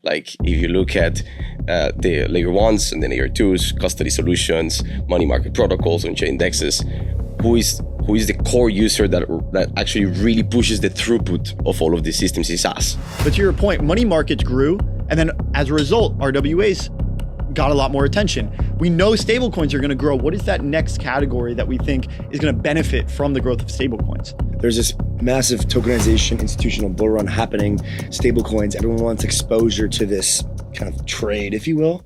Like if you look at the layer ones and the layer twos, custody solutions, money market protocols, on-chain indexes, who is the core user that actually really pushes the throughput of all of these systems is us. But to your point, money markets grew, and then as a result, RWAs got a lot more attention. We know stablecoins are going to grow. What is that next category that we think is going to benefit from the growth of stablecoins? There's this massive tokenization institutional bull run happening. Stablecoins, everyone wants exposure to this kind of trade, if you will.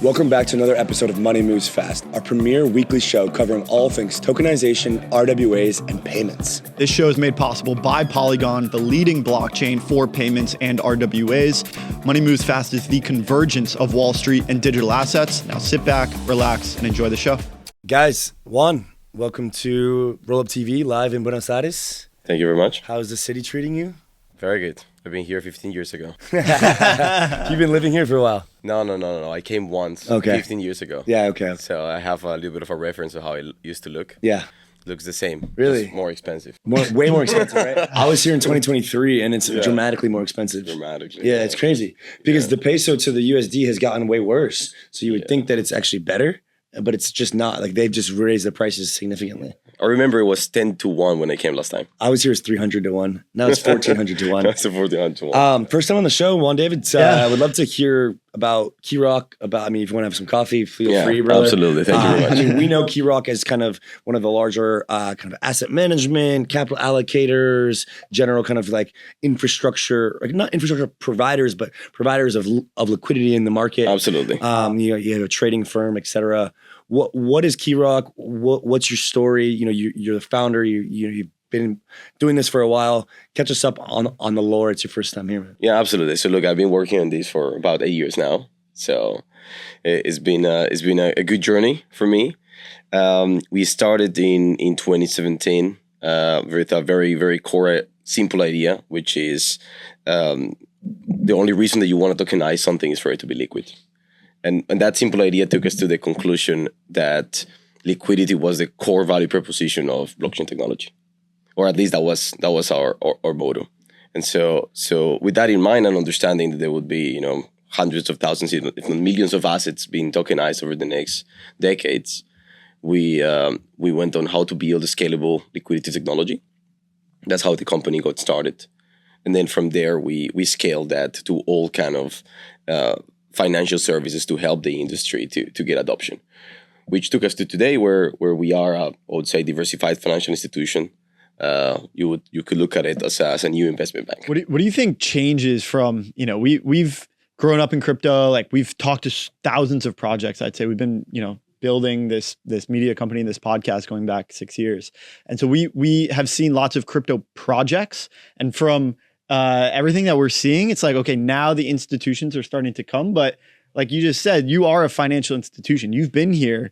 Welcome back to another episode of Money Moves Fast, our premier weekly show covering all things tokenization, RWAs, and payments. This show is made possible by Polygon, the leading blockchain for payments and RWAs. Money Moves Fast is the convergence of Wall Street and digital assets. Now sit back, relax, and enjoy the show. Guys, Juan, welcome to Roll Up TV live in Buenos Aires. Thank you very much. How is the city treating you? Very good. I've been here 15 years ago. You've been living here for a while? No. I came once 15 years ago. Yeah, okay. So I have a little bit of a reference of how it used to look. Yeah. Looks the same. Really? Just more expensive. Way more expensive, right? I was here in 2023 and it's dramatically more expensive. Dramatically. Yeah, it's crazy. Because the peso to the USD has gotten way worse. So you would think that it's actually better, but it's just not. Like they've just raised the prices significantly. I remember it was 10-1 when I came last time. I was here as 300-1. Now it's 1400-1. That's a 1400-1. First time on the show, Juan David. I would love to hear about Keyrock. If you want to have some coffee, feel free, brother. Absolutely. Thank you very much. We know Keyrock as kind of one of the larger kind of asset management, capital allocators, general kind of like infrastructure, like not infrastructure providers, but providers of liquidity in the market. Absolutely. You have a trading firm, et cetera. What is Keyrock? What's your story? You're the founder. You've been doing this for a while. Catch us up on the lore. It's your first time here, man. Yeah, absolutely. So look, I've been working on this for about 8 years now. So it's been a good journey for me. We started in 2017 with a very, very core, simple idea, which is the only reason that you want to tokenize something is for it to be liquid. And that simple idea took us to the conclusion that liquidity was the core value proposition of blockchain technology, or at least that was our motto. And so with that in mind and understanding that there would be hundreds of thousands, if not millions of assets being tokenized over the next decades, we went on how to build a scalable liquidity technology. That's how the company got started, and then from there we scaled that to all kind of financial services to help the industry to get adoption, which took us to today where we are I would say diversified financial institution. You could look at it as a new investment bank. What do you think changes from, we've grown up in crypto, like we've talked to thousands of projects. I'd say we've been, building this media company and this podcast going back 6 years. And so we have seen lots of crypto projects, and from everything that we're seeing, it's like, okay, now the institutions are starting to come, but like you just said, you are a financial institution. You've been here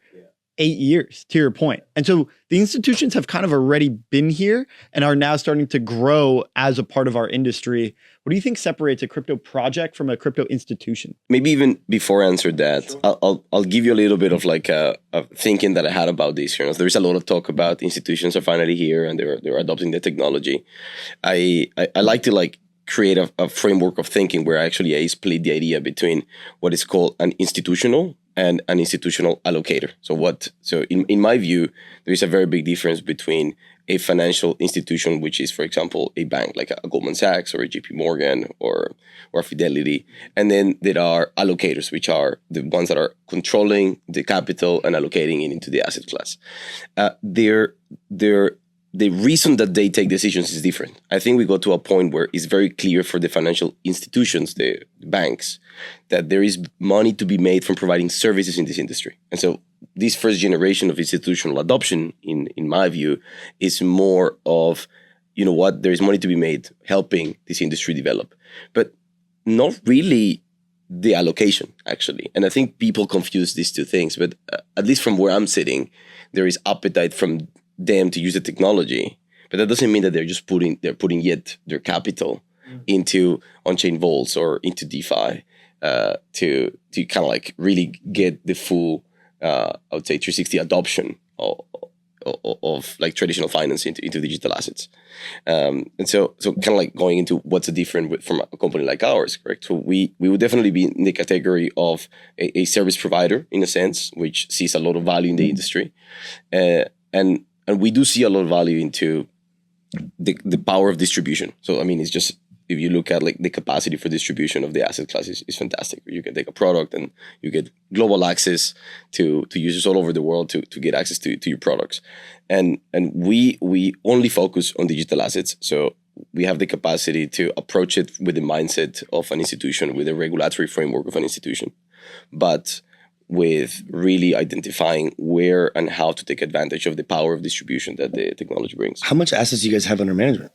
8 years, to your point. And so the institutions have kind of already been here and are now starting to grow as a part of our industry. What do you think separates a crypto project from a crypto institution? Maybe even before I answer that, sure. I'll give you a little bit of like a thinking that I had about this. There's a lot of talk about institutions are finally here and they're adopting the technology. I like to create a framework of thinking where actually I split the idea between what is called an institutional and an institutional allocator. So in my view, there is a very big difference between a financial institution, which is, for example, a bank like a Goldman Sachs or a JP Morgan or a Fidelity. And then there are allocators, which are the ones that are controlling the capital and allocating it into the asset class. The reason that they take decisions is different. I think we got to a point where it's very clear for the financial institutions, the banks, that there is money to be made from providing services in this industry. And so this first generation of institutional adoption, in my view, is more of, there is money to be made helping this industry develop, but not really the allocation, actually. And I think people confuse these two things, but at least from where I'm sitting, there is appetite from them to use the technology, but that doesn't mean that they're putting yet their capital into on-chain vaults or into DeFi to kind of like really get the full I would say 360 adoption of like traditional finance into digital assets. And so kind of like going into what's the different from a company like ours, correct? So we would definitely be in the category of a service provider in a sense, which sees a lot of value in the industry. And we do see a lot of value into the power of distribution. So, I mean, it's just, if you look at like the capacity for distribution of the asset class is fantastic. You can take a product and you get global access to users all over the world to get access to your products. And we only focus on digital assets. So we have the capacity to approach it with the mindset of an institution, with a regulatory framework of an institution, but with really identifying where and how to take advantage of the power of distribution that the technology brings. How much assets do you guys have under management?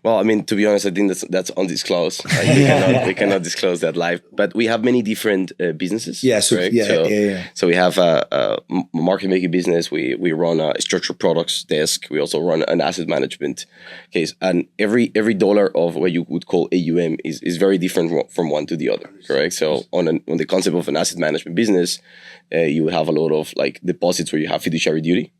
Well, I mean, to be honest, I think that's undisclosed. Like, we cannot disclose that live. But we have many different businesses. Yeah, so, right? yeah. So we have a market making business. We run a structured products desk. We also run an asset management case. And every dollar of what you would call AUM is very different from one to the other. Correct. So on the concept of an asset management business, you would have a lot of like deposits where you have fiduciary duty.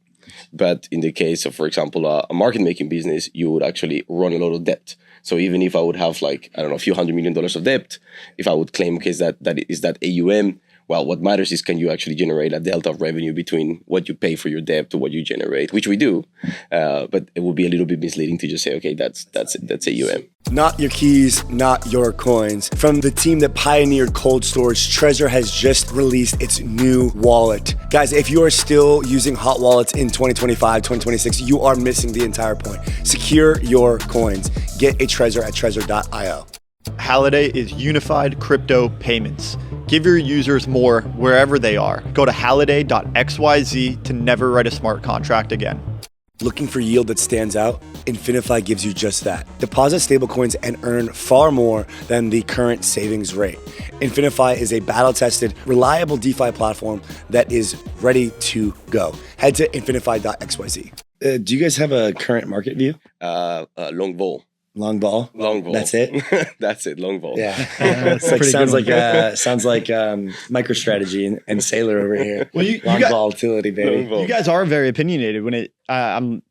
But in the case of, for example, a market making business, you would actually run a lot of debt. So even if I would have like, I don't know, a few $100 million of debt, if I would claim case that is that AUM, well, what matters is can you actually generate a delta of revenue between what you pay for your debt to what you generate, which we do. But it would be a little bit misleading to just say, okay, that's AUM. Not your keys, not your coins. From the team that pioneered cold storage, Trezor has just released its new wallet. Guys, if you are still using hot wallets in 2025, 2026, you are missing the entire point. Secure your coins. Get a Trezor at trezor.io. Halliday is unified crypto payments. Give your users more wherever they are. Go to halliday.xyz to never write a smart contract again. Looking for yield that stands out? InfiniFi gives you just that. Deposit stablecoins and earn far more than the current savings rate. InfiniFi is a battle-tested, reliable DeFi platform that is ready to go. Head to infinifi.xyz. Do you guys have a current market view? Long ball. Long ball. That's it. That's it. Long ball. Yeah, it's like sounds like MicroStrategy and Sailor over here. Well, long volatility, baby. You guys are very opinionated. When I'm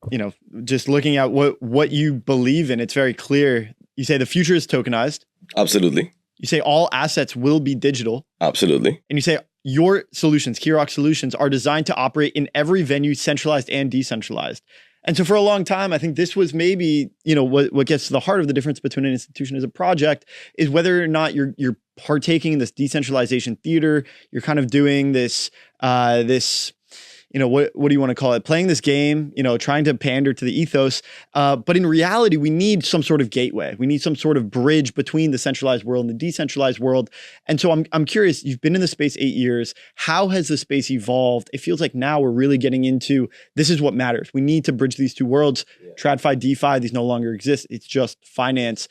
just looking at what you believe in. It's very clear. You say the future is tokenized. Absolutely. You say all assets will be digital. Absolutely. And you say your solutions, Keyrock solutions, are designed to operate in every venue, centralized and decentralized. And so for a long time, I think this was maybe, what gets to the heart of the difference between an institution as a project is whether or not you're partaking in this decentralization theater. You're kind of doing this, what do you want to call it? Playing this game, trying to pander to the ethos. But in reality, we need some sort of gateway. We need some sort of bridge between the centralized world and the decentralized world. And so I'm curious, you've been in the space 8 years. How has the space evolved? It feels like now we're really getting into, this is what matters. We need to bridge these two worlds. Yeah. TradFi, DeFi, these no longer exist. It's just finance.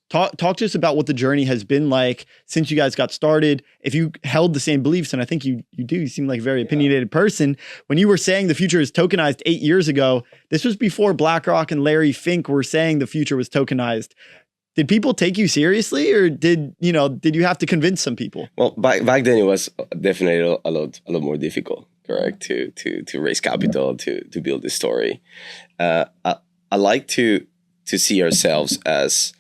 Talk to us about what the journey has been like since you guys got started. If you held the same beliefs, and I think you do, you seem like a very opinionated person. When you were saying the future is tokenized 8 years ago, this was before BlackRock and Larry Fink were saying the future was tokenized. Did people take you seriously, or did you have to convince some people? Well, back then it was definitely a lot more difficult, correct, to raise capital to build this story. I like to see ourselves as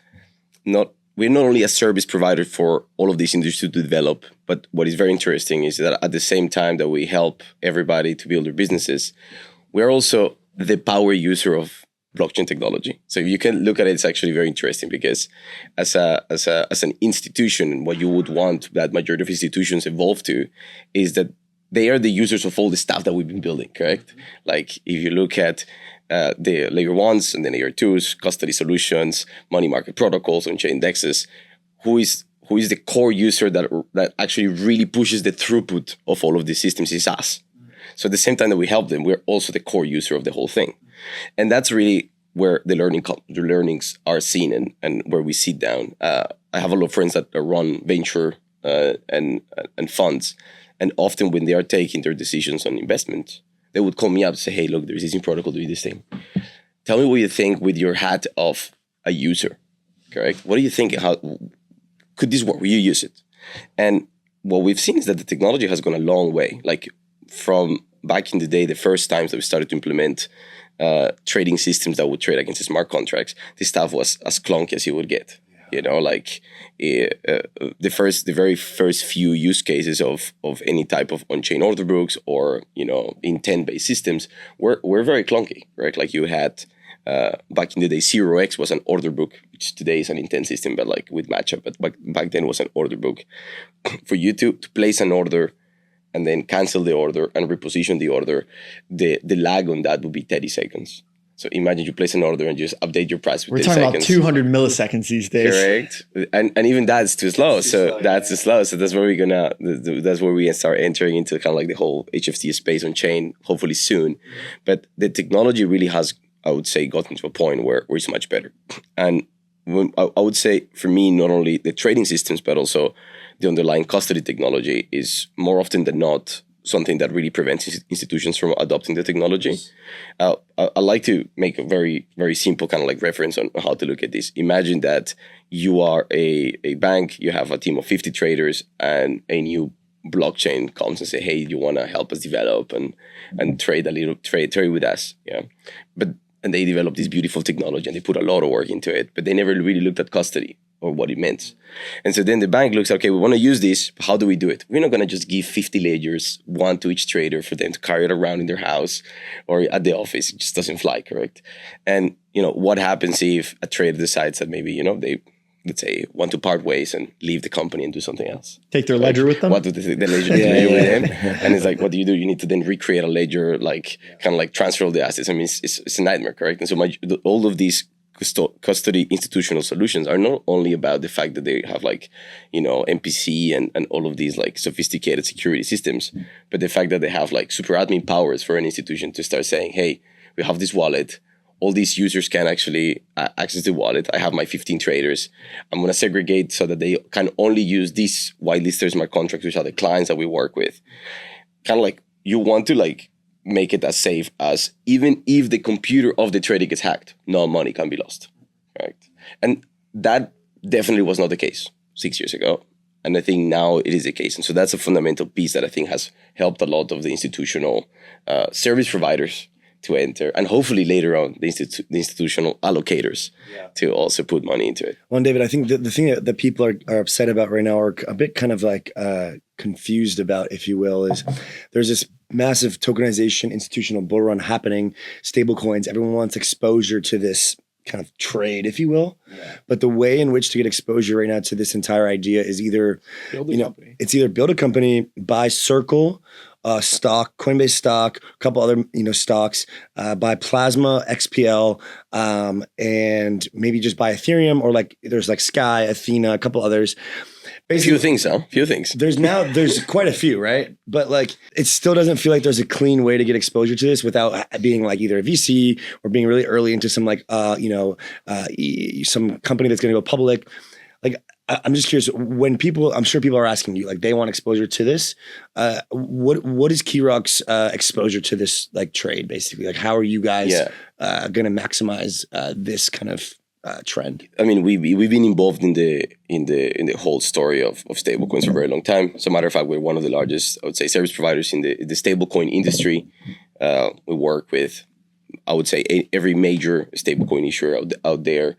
we're not only a service provider for all of these industries to develop, but what is very interesting is that at the same time that we help everybody to build their businesses, we're also the power user of blockchain technology. So if you can look at it, it's actually very interesting because as an institution, what you would want that majority of institutions evolve to is that they are the users of all the stuff that we've been building, correct? Like if you look at the layer ones and the layer twos, custody solutions, money market protocols, on-chain indexes, who is the core user that actually really pushes the throughput of all of these systems is us. So at the same time that we help them, we're also the core user of the whole thing. And that's really where the learnings are seen and where we sit down. I have a lot of friends that run venture and funds. And often when they are taking their decisions on investment, they would call me up and say, hey, look, there's this new protocol doing this thing. Tell me what you think with your hat of a user, correct? What do you think? How could this work? Will you use it? And what we've seen is that the technology has gone a long way. Like from back in the day, the first times that we started to implement trading systems that would trade against the smart contracts, this stuff was as clunky as you would get. You know, like the very first few use cases of any type of on-chain order books or, you know, intent-based systems were very clunky, right? Like you had back in the day, 0x was an order book, which today is an intent system, but like with matchup. But back then was an order book. For you to place an order and then cancel the order and reposition the order, the lag on that would be 30 seconds. So imagine you place an order and just update your price with 10 seconds. We're talking about 200 milliseconds these days. Correct. And even that's too slow. So that's too slow. So that's where we start entering into kind of like the whole HFT space on chain, hopefully soon. But the technology really has, I would say, gotten to a point where it's much better. And I would say for me, not only the trading systems, but also the underlying custody technology is more often than not something that really prevents institutions from adopting the technology. I like to make a very, very simple kind of like reference on how to look at this. Imagine that you are a bank, you have a team of 50 traders, and a new blockchain comes and say, hey, you want to help us develop and trade with us. Yeah. And they develop this beautiful technology and they put a lot of work into it, but they never really looked at custody or what it meant. And so then the bank looks, okay, we want to use this. How do we do it? We're not going to just give 50 ledgers, one to each trader for them to carry it around in their house or at the office. It just doesn't fly, correct? And, you know, what happens if a trader decides that maybe, you know, they, let's say, want to part ways and leave the company and do something else? Take their ledger with them? What do the ledger with them? And it's like, what do? You need to then recreate a ledger, like kind of like transfer all the assets. I mean, it's a nightmare, correct? And so all of these custody institutional solutions are not only about the fact that they have like, you know, MPC and all of these like sophisticated security systems, but the fact that they have like super admin powers for an institution to start saying, hey, we have this wallet. All these users can actually access the wallet. I have my 15 traders. I'm going to segregate so that they can only use these whitelisted smart contracts, which are the clients that we work with. Kind of like you want to like make it as safe as even if the computer of the trader gets hacked, no money can be lost, right? And that definitely was not the case 6 years ago. And I think now it is the case. And so that's a fundamental piece that I think has helped a lot of the institutional service providers to enter, and hopefully later on the institutional allocators to also put money into it. Juan David, I think the thing that people are upset about right now, or a bit kind of like confused about, if you will, is there's this massive tokenization institutional bull run happening, stablecoins, everyone wants exposure to this kind of trade, if you will. Yeah. But the way in which to get exposure right now to this entire idea is either, it's either build a company, buy Circle, stock, Coinbase stock, a couple other, stocks, buy Plasma, XPL, and maybe just buy Ethereum, or like there's like Sky, Athena, a couple others. Basically, few things. There's quite a few, right? But like, it still doesn't feel like there's a clean way to get exposure to this without being like either a VC or being really early into some like, some company that's going to go public. Like, I'm just curious, when I'm sure people are asking you, like they want exposure to this. What is Keyrock's exposure to this like trade basically? Like, how are you guys going to maximize this kind of trend? I mean, we've been involved in the whole story of stablecoins for a very long time. As a matter of fact, we're one of the largest, I would say, service providers in the stablecoin industry. We work with, I would say, every major stablecoin issuer out there.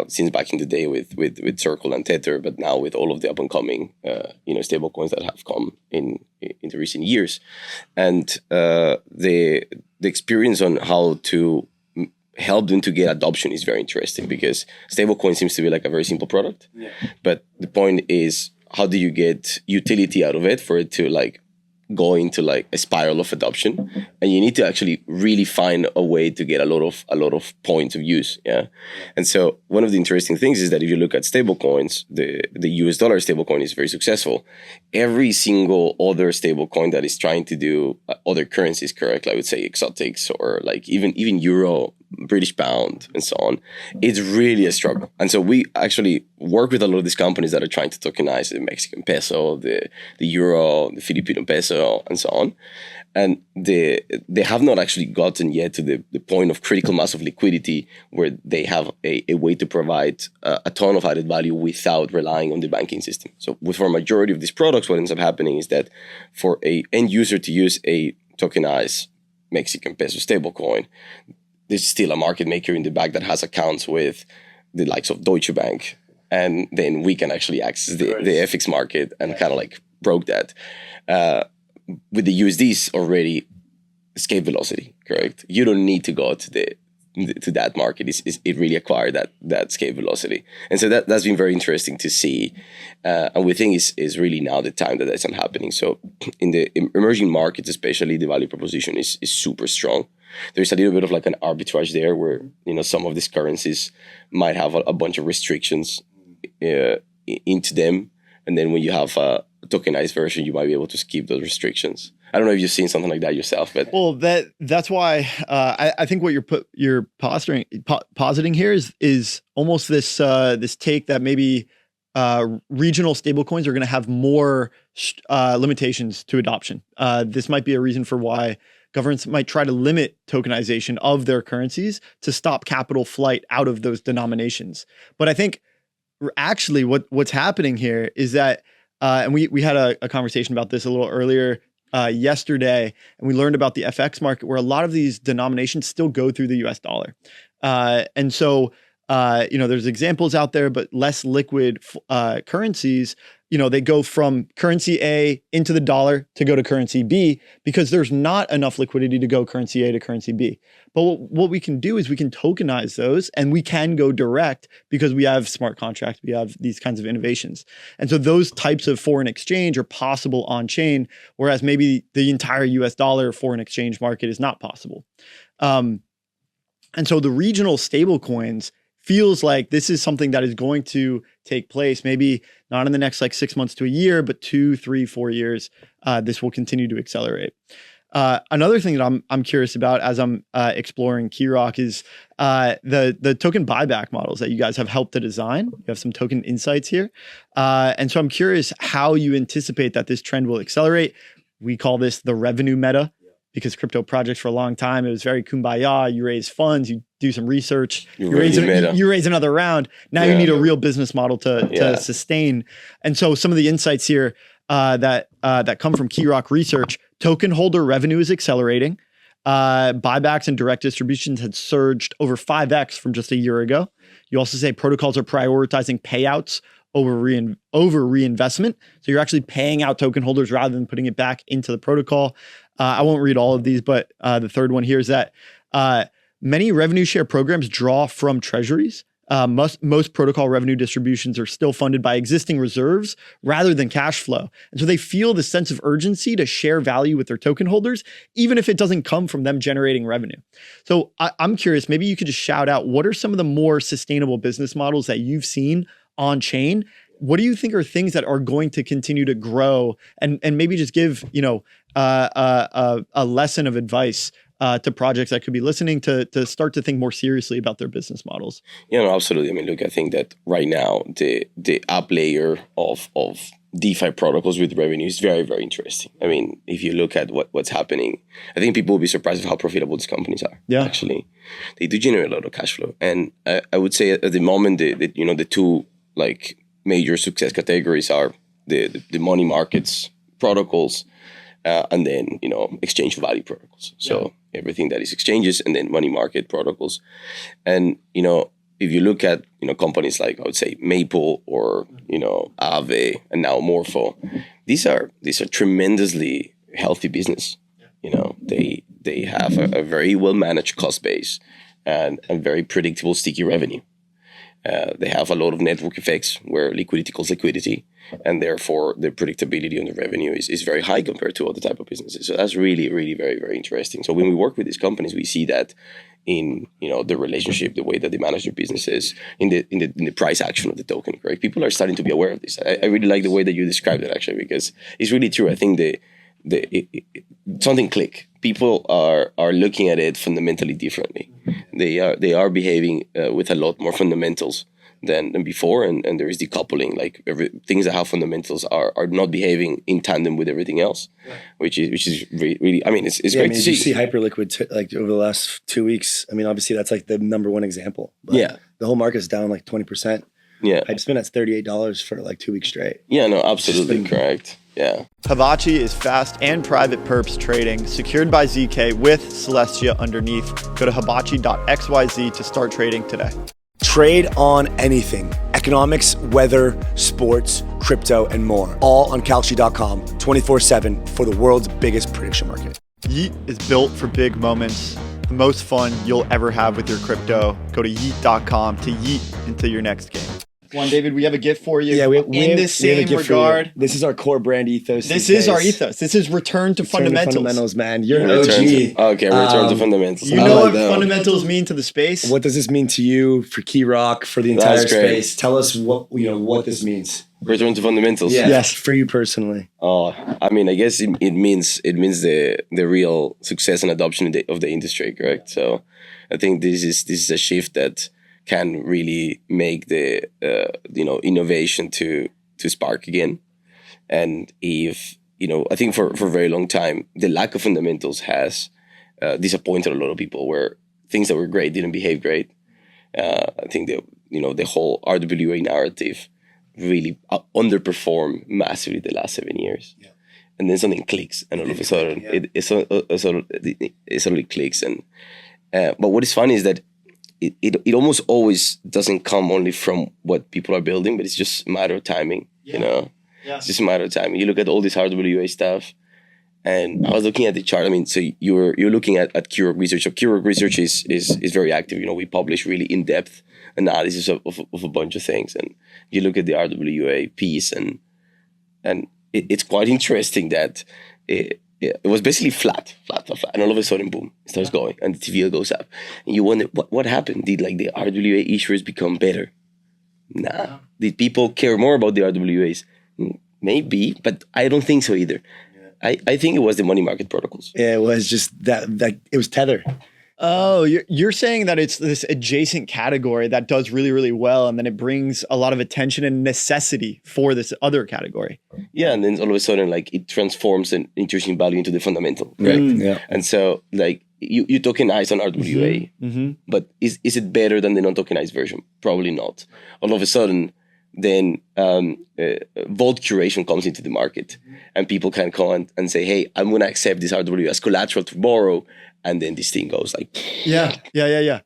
Since back in the day with Circle and Tether, but now with all of the up and coming, stablecoins that have come in the recent years, and the experience on how to help them to get adoption is very interesting, because stablecoin seems to be like a very simple product, but the point is, how do you get utility out of it for it to like go into like a spiral of adoption? And you need to actually really find a way to get a lot of points of use. And so one of the interesting things is that if you look at stablecoins, the US dollar stablecoin is very successful. Every single other stablecoin that is trying to do other currencies correct, I would say exotics, or like even euro British pound, and so on. It's really a struggle. And so we actually work with a lot of these companies that are trying to tokenize the Mexican peso, the euro, the Filipino peso, and so on. And they have not actually gotten yet to the point of critical mass of liquidity where they have a way to provide a ton of added value without relying on the banking system. So for a majority of these products, what ends up happening is that for a end user to use a tokenized Mexican peso stablecoin, there's still a market maker in the back that has accounts with the likes of Deutsche Bank. And then we can actually access the FX market and kind of like broke that. With the USDs already escape velocity, correct? You don't need to go to that market. It really acquired that escape velocity. And so that's been very interesting to see. And we think is really now the time that that's happening. So in the emerging markets, especially, the value proposition is super strong. There's a little bit of like an arbitrage there where, some of these currencies might have a bunch of restrictions into them. And then when you have a tokenized version, you might be able to skip those restrictions. I don't know if you've seen something like that yourself, but that's why I think what you're positing here is almost this take that maybe regional stablecoins are going to have more limitations to adoption. This might be a reason for why governments might try to limit tokenization of their currencies to stop capital flight out of those denominations. But I think actually what's happening here is that, and we had a conversation about this a little earlier yesterday, and we learned about the FX market where a lot of these denominations still go through the US dollar. And so, there's examples out there, but less liquid currencies, they go from currency A into the dollar to go to currency B because there's not enough liquidity to go currency A to currency B. But what we can do is we can tokenize those and we can go direct because we have smart contracts, we have these kinds of innovations. And so those types of foreign exchange are possible on chain, whereas maybe the entire US dollar foreign exchange market is not possible. And so the regional stable coins feels like this is something that is going to take place, maybe not in the next 6 months to a year, but 2, 3, 4 years. This will continue to accelerate. Another thing that I'm curious about as I'm exploring Keyrock is the token buyback models that you guys have helped to design. You have some token insights here. And so I'm curious how you anticipate that this trend will accelerate. We call this the revenue meta, because crypto projects for a long time, it was very kumbaya. You raise funds, you do some research, you raise another round. Now you need a real business model to sustain. And so some of the insights here that come from Keyrock research, token holder revenue is accelerating. Buybacks and direct distributions had surged over 5x from just a year ago. You also say protocols are prioritizing payouts over reinvestment. So you're actually paying out token holders rather than putting it back into the protocol. I won't read all of these, but the third one here is that many revenue share programs draw from treasuries. Most protocol revenue distributions are still funded by existing reserves rather than cash flow. And so they feel the sense of urgency to share value with their token holders, even if it doesn't come from them generating revenue. So I'm curious, maybe you could just shout out, what are some of the more sustainable business models that you've seen on chain? What do you think are things that are going to continue to grow, and maybe just give a lesson of advice to projects that could be listening to start to think more seriously about their business models? Yeah, no, absolutely. I mean, look, I think that right now the app layer of DeFi protocols with revenue is very, very interesting. I mean, if you look at what's happening, I think people will be surprised at how profitable these companies are. Yeah, actually, they do generate a lot of cash flow, and I would say at the moment the two major success categories are the money markets protocols and then exchange value protocols. So everything that is exchanges and then money market protocols. And if you look at companies like, I would say, Maple or Aave and now Morpho, these are tremendously healthy business. They have a very well managed cost base and a very predictable sticky revenue. They have a lot of network effects where liquidity calls liquidity, and therefore the predictability on the revenue is very high compared to other type of businesses. So that's really, really very, very interesting. So when we work with these companies, we see that in the relationship, the way that they manage their businesses, in the price action of the token. Correct? People are starting to be aware of this. I really like the way that you described it, actually, because it's really true. I think something click. People are looking at it fundamentally differently. They are behaving with a lot more fundamentals than before, and there is decoupling. Like things that have fundamentals are not behaving in tandem with everything else, which is really. I mean, it's great to see. You see Hyperliquid like over the last 2 weeks. I mean, obviously that's like the number one example. But Yeah. the whole market's down like 20%. Yeah, Hype's been at $38 for like 2 weeks straight. yeah, no, absolutely correct. Yeah. Hibachi is fast and private perps trading, secured by ZK with Celestia underneath. Go to hibachi.xyz to start trading today. Trade on anything. Economics, weather, sports, crypto, and more. All on Kalshi.com 24/7 for the world's biggest prediction market. Yeet is built for big moments. The most fun you'll ever have with your crypto. Go to yeet.com to yeet into your next game. Juan David, we have a gift for you. Yeah, we have the same regard. This is our core brand ethos. This is our ethos. This is return to fundamentals. Man. You're an Return OG. to fundamentals. You know what fundamentals mean to the space? What does this mean to you, for Keyrock, for the entire space? Tell us what this means. Return to fundamentals. Yeah. Yes, for you personally. Oh, I mean, I guess it means the real success and adoption of the industry, correct? So, I think this is a shift that can really make the innovation to spark again. And if I think for a very long time the lack of fundamentals has disappointed a lot of people, where things that were great didn't behave great. I think the whole RWA narrative really underperformed massively the last 7 years. Yeah. And then something clicks, and all of a sudden it suddenly clicks. And but what is funny is that it almost always doesn't come only from what people are building, but it's just a matter of timing. Yeah. It's just a matter of timing. You look at all this RWA stuff, and I was looking at the chart. I mean, so you're looking at Keyrock research. So Keyrock research is very active. We publish really in-depth analysis of a bunch of things, and you look at the RWA piece, and it's quite interesting that it was basically flat, and all of a sudden, boom, it starts going, and the TVL goes up, and you wonder what happened. Did the RWA issuers become better? Nah. Did people care more about the RWAs? Maybe, but I don't think so either. I think it was the money market protocols. Yeah, it was just that it was Tether. Oh, you're saying that it's this adjacent category that does really, really well, and then it brings a lot of attention and necessity for this other category. Yeah, and then all of a sudden, it transforms an interesting value into the fundamental, right? Yeah. And so, you tokenize on RWA, but is it better than the non-tokenized version? Probably not. All of a sudden, then vault curation comes into the market, and people can come and say, hey, I'm going to accept this RWA as collateral to borrow, and then this thing goes Yeah.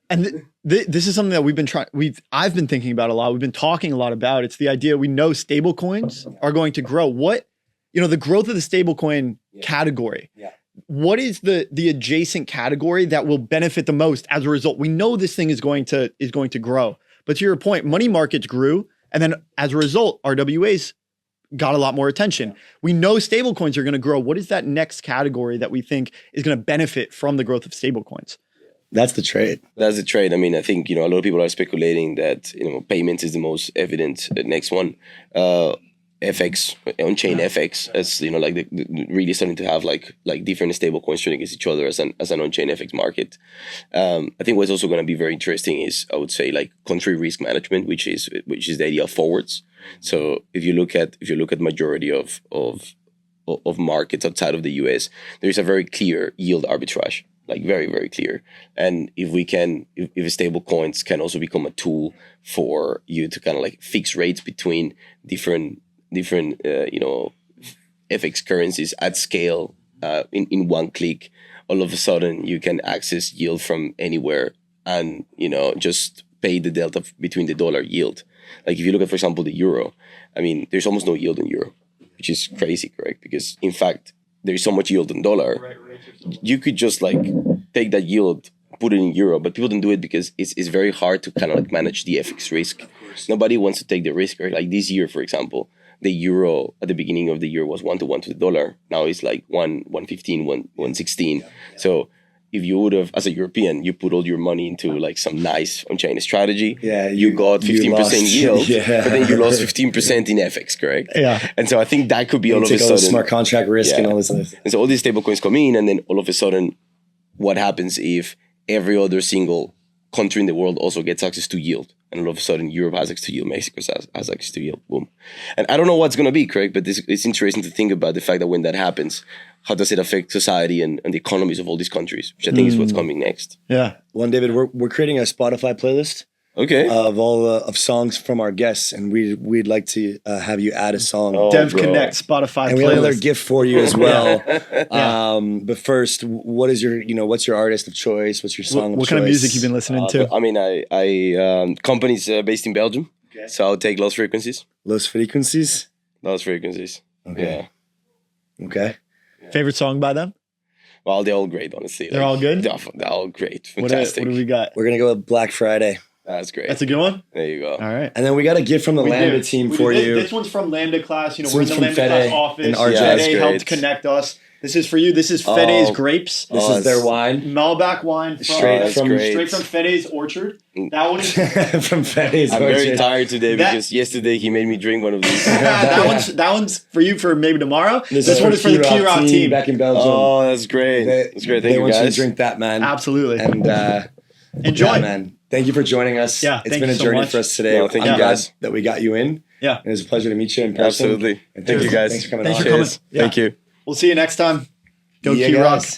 And this is something that I've been thinking about a lot. We've been talking a lot about. It's the idea we know stablecoins are going to grow. The growth of the stablecoin category. Yeah. What is the adjacent category that will benefit the most as a result? We know this thing is going to grow. But to your point, money markets grew, and then as a result, RWAs got a lot more attention. We know stablecoins are going to grow. What is that next category that we think is going to benefit from the growth of stablecoins? That's the trade. I mean, I think, a lot of people are speculating that, payments is the most evident next one. FX, on-chain FX, as really starting to have like different stable coins trading against each other as an on-chain FX market. I think what's also going to be very interesting is, I would say, country risk management, which is the idea of forwards. So if you look at majority of markets outside of the US, there is a very clear yield arbitrage, very, very clear. And if stable coins can also become a tool for you to kind of fix rates between different FX currencies at scale, in one click, all of a sudden you can access yield from anywhere and just pay the delta between the dollar yield. If you look at, for example, the euro, I mean, there's almost no yield in euro, which is crazy, correct? Because in fact, there's so much yield in dollar. You could just take that yield, put it in euro, but people don't do it because it's very hard to kind of manage the FX risk. Nobody wants to take the risk, right? This year, for example, the euro at the beginning of the year was 1-to-1 to the dollar. Now it's 1.15, 1.16. So if you would have, as a European, you put all your money into like some nice on-chain strategy. Yeah, you got 15% lost. yield, Yeah. but then you lost 15% in FX, correct? Yeah. And so I think that could be all of a take all the sudden smart contract risk and all this other stuff. And so all these stablecoins come in, and then all of a sudden, what happens if every other single country in the world also gets access to yield? And all of a sudden, Europe has access to yield, Mexico has access to yield, boom. And I don't know what's going to be, correct? But it's interesting to think about the fact that when that happens, how does it affect society and the economies of all these countries, which I think is what's coming next. Yeah. Juan David, we're creating a Spotify playlist. Okay. Of all of songs from our guests, and we'd like to have you add a song. Dev bro. Connect Spotify And we have another playlist. gift for you as well. But first, what's your artist of choice? What's your song of What choice? kind of music you've been listening to? I mean, company's based in Belgium, so I'll take Lost Frequencies. Los Frequencies. Lost Frequencies. Okay. Yeah. Okay. Favorite song by them? Well, they're all great, honestly. They're all good? They're all great. What Fantastic. do we got? We're gonna go with Black Friday. That's great. That's a good one? There you go. All right. And then we got a gift from the Lambda team for you. This one's from Lambda class. This We're in one's the from Lambda Fede class office. and RJ. Yeah, that's Fede great. helped connect us. This is for you. This is Fede's grapes. This is their wine. Malbec wine from, Straight from Fede's orchard. That one is From Fede's. I'm very tired today That- because yesterday he made me drink one of these. that one's for you for maybe tomorrow. This one is for the Keyrock Keyrock team. back in Belgium. Oh, that's great. That's great. Thank they you, want you to guys. drink that, man. Absolutely. And Enjoy. yeah, man. Thank you for joining us. Yeah, it's thank been you a so journey much. for us today. No, thank I'm you, glad guys. that we got you in. Yeah. And it's a pleasure to meet you in person. Absolutely. And Thank you, guys. Thanks for coming Thanks on. for coming. Cheers. Yeah. Thank you. We'll see you next time. Go Yeah, Keyrock. guys.